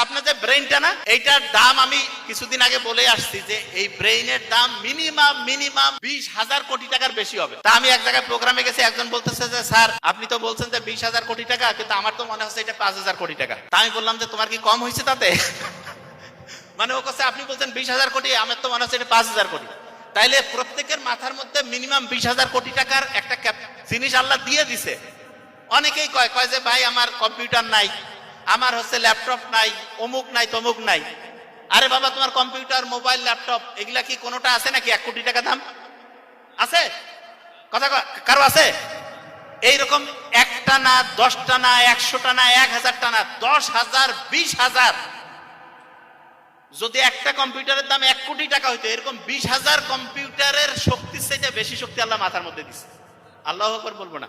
আপনার যে ব্রেইনটা না, এইটার দাম আমি কিছুদিন আগে বলে আসছি যে এই ব্রেইনের দাম মিনিমাম 20,000 কোটি টাকার বেশি হবে। তা আমি এক জায়গায় প্রোগ্রামে গেছি, একজন বলতেছে যে স্যার আপনি তো বলছেন যে 20,000 কোটি টাকা, কিন্তু আমার তো মনে হচ্ছে এটা 5,000 কোটি টাকা। তা আমি বললাম যে তোমার কি কম হয়েছে তাতে? মানে ও কাছে আপনি বলছেন 20,000 কোটি, আমার তো মনে হচ্ছে এটা 5,000 কোটি। তাইলে প্রত্যেকের মাথার মধ্যে মিনিমাম 20,000 কোটি টাকার একটা জিনিস আল্লাহ দিয়ে দিছে। অনেকেই কয় যে ভাই আমার কম্পিউটার নাই, আমার হচ্ছে ল্যাপটপ নাই, অমুক নাই তমুক নাই। আরে বাবা, তোমার কম্পিউটার, মোবাইল, ল্যাপটপ এগুলা কি কোনোটা আছে নাকি 1 কোটি টাকা দাম? আছে? কথা কারো আছে? এইরকম 1টা না, 10টা না, 100টা না, 1000টা না, 10,000, 20,000। যদি একটা কম্পিউটারের দাম 1 কোটি টাকা হইতো, এরকম 20,000 কম্পিউটারের শক্তির চাইতে বেশি শক্তি আল্লাহ মাথার মধ্যে দিচ্ছে। আল্লাহু আকবার বলবো না?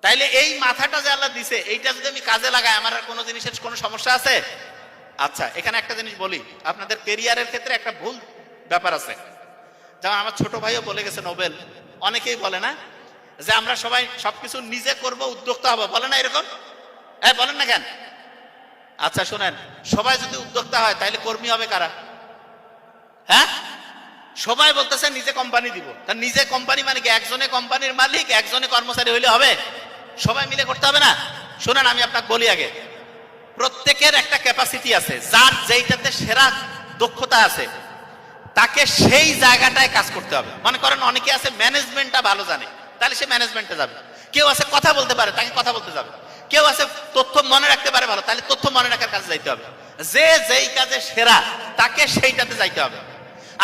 তাইলে এই মাথাটা যে আল্লাহ দিছে, এইটা যদি আমি কাজে লাগাই, আমার আর কোনো জিনিসের কোনো সমস্যা আছে? আচ্ছা, এখানে একটা জিনিস বলি, আপনাদের কেরিয়ারের ক্ষেত্রে একটা ভুল ব্যাপার আছে। যেমন আমার ছোট ভাইও বলে গেছে, নোবেল, অনেকেই বলে না যে আমরা সবাই সবকিছু নিজে করব, উদ্যোক্তা হবো, বলে না এরকম? বলেন না কেন? আচ্ছা শোনেন, সবাই যদি উদ্যোক্তা হয় তাহলে কর্মী হবে কারা? হ্যাঁ, সবাই বলতেছে নিজে কোম্পানি দিব, তা নিজে কোম্পানি মানে কি একজনে কোম্পানির মালিক, একজনে কর্মচারী হইলে হবে? সবাই মিলে করতে হবে না? শোনেন, আমি আপনাকে বলি আগে, প্রত্যেকের একটা ক্যাপাসিটি আছে, যার যেইটাতে সেরা দক্ষতা আছে তাকে সেই জায়গাটায় কাজ করতে হবে। মনে করেন অনেকে আছে ম্যানেজমেন্টটা ভালো জানে, তাহলে সে ম্যানেজমেন্টে যাবে। কেউ আছে কথা বলতে পারে, তাকে কথা বলতে যাবে। কেউ আছে তথ্য মনে রাখতে পারে ভালো, তাহলে তথ্য মনে রাখার কাজে যাইতে হবে। যে যেই কাজে সেরা তাকে সেইটাতে যাইতে হবে।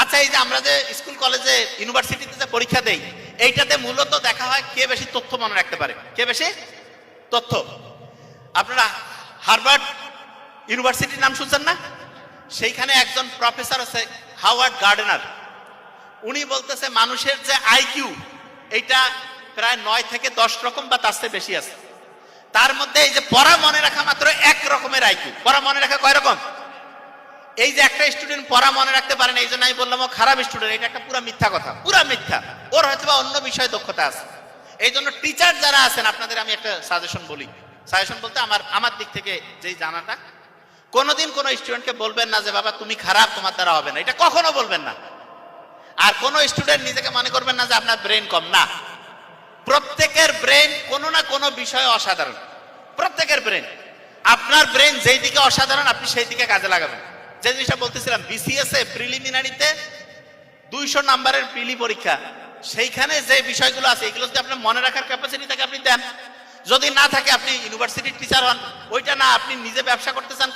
আচ্ছা, এই যে আমরা যে স্কুল কলেজে ইউনিভার্সিটিতে যে পরীক্ষা দেই, এইটাতে মূলত দেখা হয় কে বেশি তথ্য মনে রাখতে পারে, কে বেশি তথ্য। আপনারা হার্ভার্ড ইউনিভার্সিটির নাম শুনছেন না? সেইখানে একজন প্রফেসর আছে, হাওয়ার্ড গার্ডনার। উনি বলতেছে মানুষের যে আইকিউ, এইটা প্রায় 9 থেকে 10 রকম বা তার চেয়ে বেশি আছে। তার মধ্যে এই যে পড়া মনে রাখা মাত্র 1 রকমের আইকিউ। পড়া মনে রাখা কয় রকম? এই যে একটা স্টুডেন্ট পড়া মনে রাখতে পারে না, এই জন্য আমি বললাম ও খারাপ স্টুডেন্ট, এটা একটা পুরো মিথ্যা কথা, পুরো মিথ্যা। ওর হয়তো বা অন্য বিষয়ে দক্ষতা আছে। এই জন্য টিচার যারা আছেন, আপনাদের আমি একটা সাজেশন বলি। সাজেশন বলতে আমার দিক থেকে যেই জানাটা, কোনোদিন কোনো স্টুডেন্টকে বলবেন না যে বাবা তুমি খারাপ, তোমার দ্বারা হবে না, এটা কখনো বলবেন না। আর কোনো স্টুডেন্ট নিজেকে মনে করবেন না যে আপনার ব্রেন কম, না। প্রত্যেকের ব্রেন কোনো না কোনো বিষয়ে অসাধারণ, প্রত্যেকের ব্রেন। আপনার ব্রেন যেই দিকে অসাধারণ, আপনি সেই দিকে কাজে লাগাবেন। যে জিনিসটা বলতেছিলাম, বিসিএস এ প্রিলিমিনারিতে 200 নাম্বারের প্রিলি পরীক্ষা, সেইখানে যে বিষয়গুলো আছে এগুলো যদি আপনার মনে রাখার ক্যাপাসিটি থাকে আপনি দেন। যদি না থাকে আপনি ইউনিভার্সিটির টিচার হন, ওইটা না, আপনি নিজে ব্যবসা করতে চান